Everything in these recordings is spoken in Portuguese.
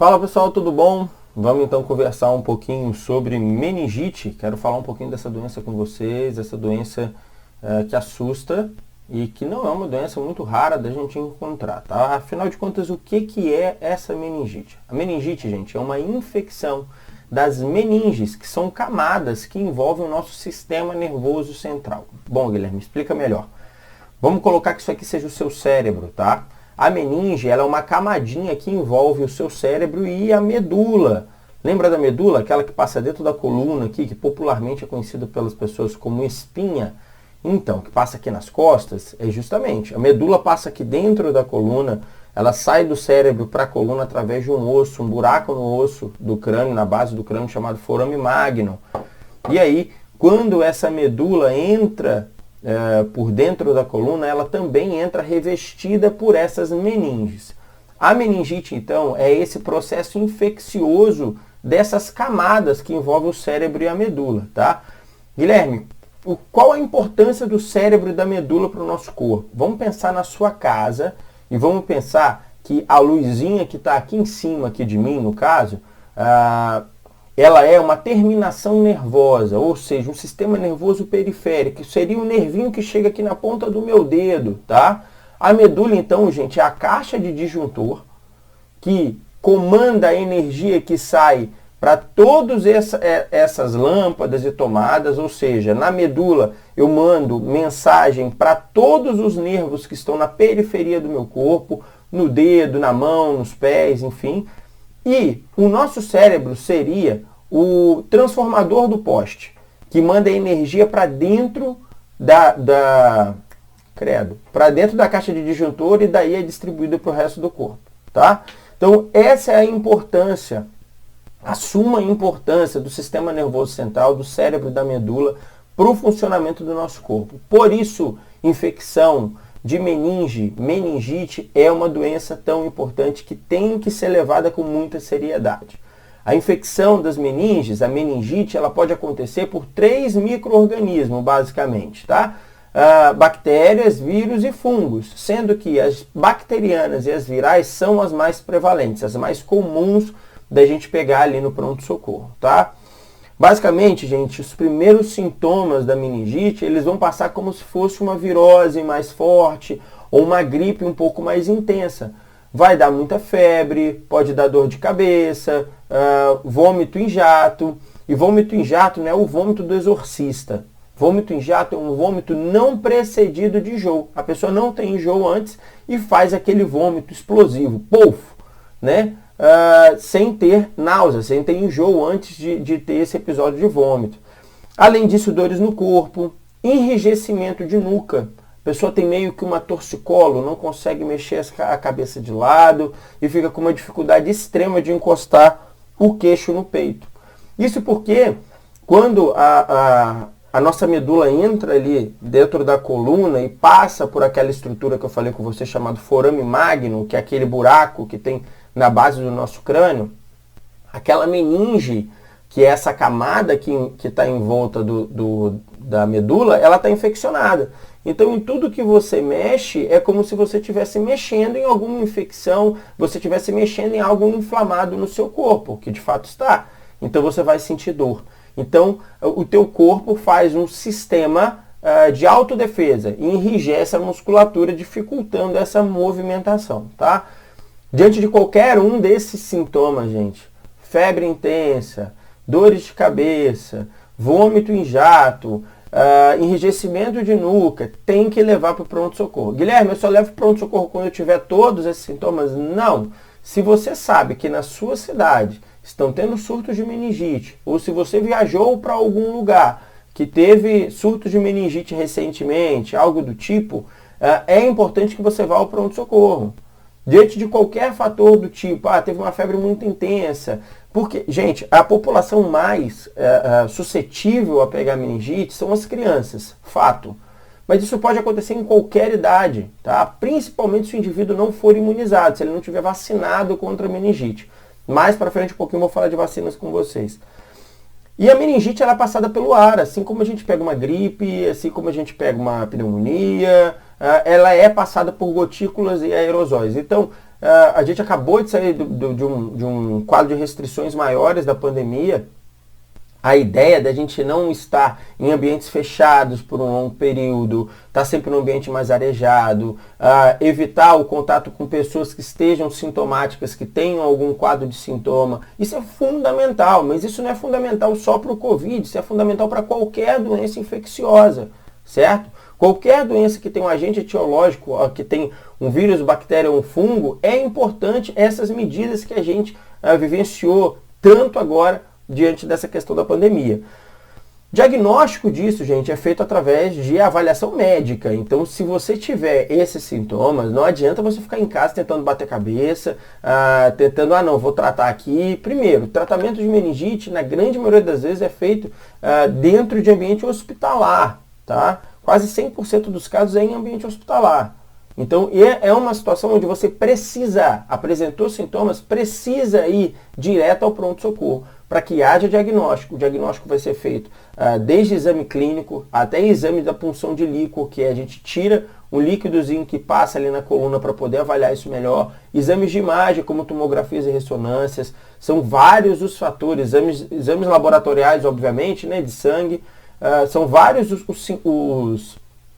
Fala pessoal, tudo bom? Vamos então conversar um pouquinho sobre meningite. Quero falar um pouquinho dessa doença com vocês, essa doença que assusta e que não é uma doença muito rara da gente encontrar, tá? Afinal de contas, o que é essa meningite? A meningite, gente, é uma infecção das meninges, que são camadas que envolvem o nosso sistema nervoso central. Bom, Guilherme, explica melhor. Vamos colocar que isso aqui seja o seu cérebro, tá? A meninge, ela é uma camadinha que envolve o seu cérebro e a medula. Lembra da medula? Aquela que passa dentro da coluna aqui, que popularmente é conhecida pelas pessoas como espinha. Então, que passa aqui nas costas, é justamente, a medula passa aqui dentro da coluna, ela sai do cérebro para a coluna através de um osso, um buraco no osso do crânio, na base do crânio, chamado forame magnum. E aí, quando essa medula entra por dentro da coluna, ela também entra revestida por essas meninges. A meningite, então, é esse processo infeccioso dessas camadas que envolvem o cérebro e a medula, tá? Guilherme, qual a importância do cérebro e da medula para o nosso corpo? Vamos pensar na sua casa e vamos pensar que a luzinha que está aqui em cima aqui de mim, no caso, ela é uma terminação nervosa, ou seja, um sistema nervoso periférico, que seria o nervinho que chega aqui na ponta do meu dedo, tá? A medula, então, gente, é a caixa de disjuntor que comanda a energia que sai para todas essas lâmpadas e tomadas, ou seja, na medula eu mando mensagem para todos os nervos que estão na periferia do meu corpo, no dedo, na mão, nos pés, enfim. E o nosso cérebro seria o transformador do poste, que manda energia para dentro para dentro da caixa de disjuntor e daí é distribuído para o resto do corpo, tá? Então essa é a importância, a suma importância do sistema nervoso central, do cérebro e da medula para o funcionamento do nosso corpo. Por isso, infecção de meningite é uma doença tão importante que tem que ser levada com muita seriedade. A infecção das meninges, a meningite, ela pode acontecer por 3 micro-organismos, basicamente, tá? Bactérias, vírus e fungos, sendo que as bacterianas e as virais são as mais prevalentes, as mais comuns da gente pegar ali no pronto-socorro, tá? Basicamente, gente, os primeiros sintomas da meningite, eles vão passar como se fosse uma virose mais forte ou uma gripe um pouco mais intensa. Vai dar muita febre, pode dar dor de cabeça, vômito em jato. E vômito em jato não é o vômito do exorcista. Vômito em jato é um vômito não precedido de enjoo. A pessoa não tem enjoo antes e faz aquele vômito explosivo, pofo, né? Sem ter náusea, sem ter enjoo antes de ter esse episódio de vômito. Além disso, dores no corpo, enrijecimento de nuca. A pessoa tem meio que uma torcicolo, não consegue mexer a cabeça de lado e fica com uma dificuldade extrema de encostar o queixo no peito. Isso porque quando a nossa medula entra ali dentro da coluna e passa por aquela estrutura que eu falei com você, chamado forame magnum, que é aquele buraco que tem na base do nosso crânio, aquela meninge, que é essa camada que está em volta da medula, ela está infeccionada. Então, em tudo que você mexe, é como se você estivesse mexendo em alguma infecção, você estivesse mexendo em algo inflamado no seu corpo, que de fato está. Então, você vai sentir dor. Então, o teu corpo faz um sistema de autodefesa e enrijece a musculatura, dificultando essa movimentação, tá? Diante de qualquer um desses sintomas, gente, febre intensa, dores de cabeça, vômito em jato, enrijecimento de nuca, tem que levar para o pronto-socorro. Guilherme, eu só levo para o pronto-socorro quando eu tiver todos esses sintomas? Não. Se você sabe que na sua cidade estão tendo surtos de meningite, ou se você viajou para algum lugar que teve surtos de meningite recentemente, algo do tipo, é importante que você vá ao pronto-socorro. Diante de qualquer fator do tipo, teve uma febre muito intensa, porque, gente, a população mais suscetível a pegar meningite são as crianças, fato. Mas isso pode acontecer em qualquer idade, tá? Principalmente se o indivíduo não for imunizado, se ele não tiver vacinado contra a meningite. Mais para frente um pouquinho eu vou falar de vacinas com vocês. E a meningite ela é passada pelo ar, assim como a gente pega uma gripe, assim como a gente pega uma pneumonia, ela é passada por gotículas e aerosóis. Então, a gente acabou de sair de um quadro de restrições maiores da pandemia. A ideia da gente não estar em ambientes fechados por um longo período, estar sempre num ambiente mais arejado, evitar o contato com pessoas que estejam sintomáticas, que tenham algum quadro de sintoma. Isso é fundamental, mas isso não é fundamental só para o Covid, isso é fundamental para qualquer doença infecciosa, certo? Qualquer doença que tem um agente etiológico, que tem um vírus, bactéria ou um fungo, é importante essas medidas que a gente vivenciou tanto agora diante dessa questão da pandemia. Diagnóstico disso, gente, é feito através de avaliação médica. Então, se você tiver esses sintomas, não adianta você ficar em casa tentando bater cabeça, tentando, não, vou tratar aqui. Primeiro, tratamento de meningite, na grande maioria das vezes, é feito dentro de ambiente hospitalar, tá? Quase 100% dos casos é em ambiente hospitalar. Então, é uma situação onde você apresentou sintomas, precisa ir direto ao pronto-socorro para que haja diagnóstico. O diagnóstico vai ser feito desde exame clínico até exame da punção de líquor, que a gente tira um líquidozinho que passa ali na coluna para poder avaliar isso melhor. Exames de imagem, como tomografias e ressonâncias. São vários os fatores. Exames laboratoriais, obviamente, né, de sangue. São vários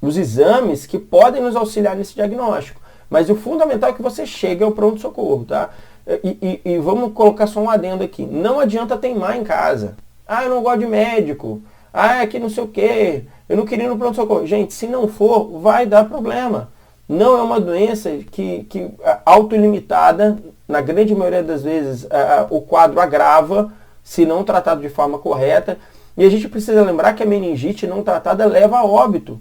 os exames que podem nos auxiliar nesse diagnóstico. Mas o fundamental é que você chegue ao pronto-socorro, tá? E vamos colocar só um adendo aqui. Não adianta teimar em casa. Eu não gosto de médico. Que não sei o quê. Eu não queria ir no pronto-socorro. Gente, se não for, vai dar problema. Não é uma doença que autolimitada. Na grande maioria das vezes, o quadro agrava se não tratado de forma correta. E a gente precisa lembrar que a meningite não tratada leva a óbito.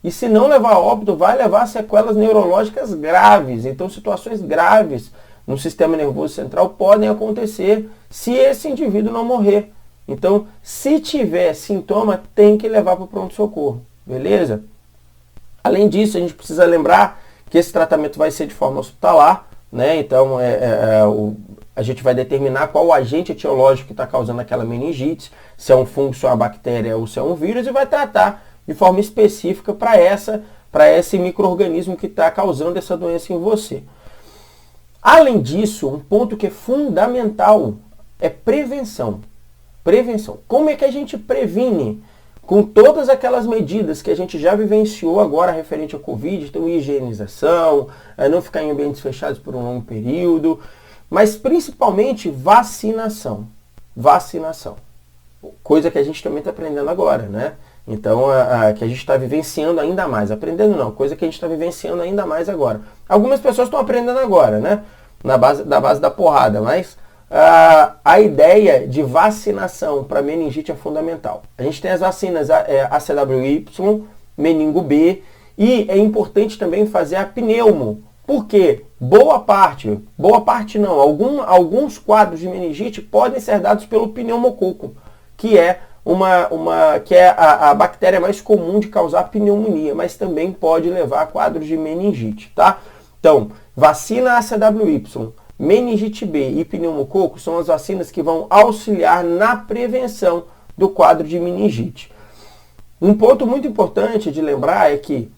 E se não levar a óbito, vai levar a sequelas neurológicas graves. Então, situações graves no sistema nervoso central podem acontecer se esse indivíduo não morrer. Então, se tiver sintoma, tem que levar para o pronto-socorro. Beleza? Além disso, a gente precisa lembrar que esse tratamento vai ser de forma hospitalar, né? Então, a gente vai determinar qual o agente etiológico que está causando aquela meningite, se é um fungo, se é uma bactéria ou se é um vírus, e vai tratar de forma específica para esse micro-organismo que está causando essa doença em você. Além disso, um ponto que é fundamental é prevenção. Prevenção. Como é que a gente previne? Com todas aquelas medidas que a gente já vivenciou agora referente ao Covid, então higienização, não ficar em ambientes fechados por um longo período, mas principalmente vacinação. Vacinação. Coisa que a gente também está aprendendo agora, né? Então, que a gente está vivenciando ainda mais. Aprendendo não, coisa que a gente está vivenciando ainda mais agora. Algumas pessoas estão aprendendo agora, né? Na base da porrada, mas a ideia de vacinação para meningite é fundamental. A gente tem as vacinas ACWY, meningo B, e é importante também fazer a pneumo. Por quê? Boa parte não, alguns quadros de meningite podem ser dados pelo pneumococo, que é a bactéria mais comum de causar pneumonia, mas também pode levar a quadros de meningite, tá? Então, vacina ACWY, meningite B e pneumococo são as vacinas que vão auxiliar na prevenção do quadro de meningite. Um ponto muito importante de lembrar é que,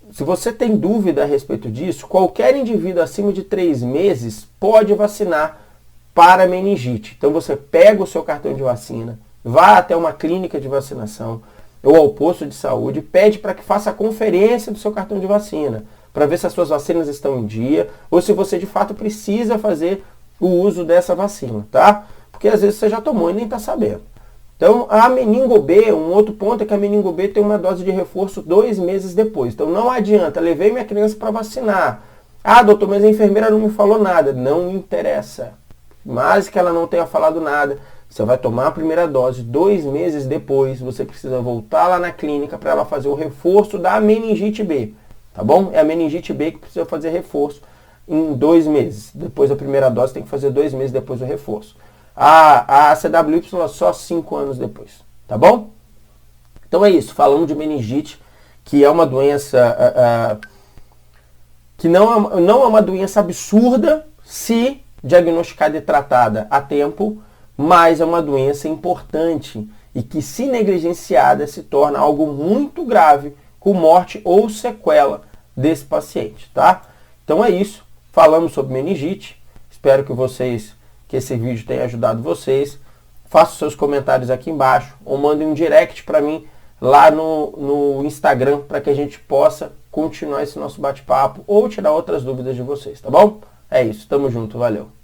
se você tem dúvida a respeito disso, qualquer indivíduo acima de 3 meses pode vacinar para meningite. Então, você pega o seu cartão de vacina, vá até uma clínica de vacinação ou ao posto de saúde, pede para que faça a conferência do seu cartão de vacina, para ver se as suas vacinas estão em dia, ou se você de fato precisa fazer o uso dessa vacina, tá? Porque às vezes você já tomou e nem está sabendo. Então, a meningo B, um outro ponto é que a meningo B tem uma dose de reforço 2 meses depois. Então, não adianta, levei minha criança para vacinar. Doutor, mas a enfermeira não me falou nada. Não interessa. Mas que ela não tenha falado nada, você vai tomar a primeira dose, 2 meses depois, você precisa voltar lá na clínica para ela fazer o reforço da meningite B. Tá bom? É a meningite B que precisa fazer reforço em 2 meses. Depois da primeira dose tem que fazer 2 meses depois do reforço. A CWY só 5 anos depois. Tá bom? Então é isso. Falamos de meningite, que é uma doença que não é uma doença absurda se diagnosticada e tratada a tempo, mas é uma doença importante e que, se negligenciada, se torna algo muito grave, com morte ou sequela desse paciente, tá? Então é isso. falamos sobre meningite. Espero que esse vídeo tenha ajudado vocês. Faça seus comentários aqui embaixo ou mandem um direct para mim lá no Instagram para que a gente possa continuar esse nosso bate-papo ou tirar outras dúvidas de vocês, tá bom? É isso, tamo junto, valeu!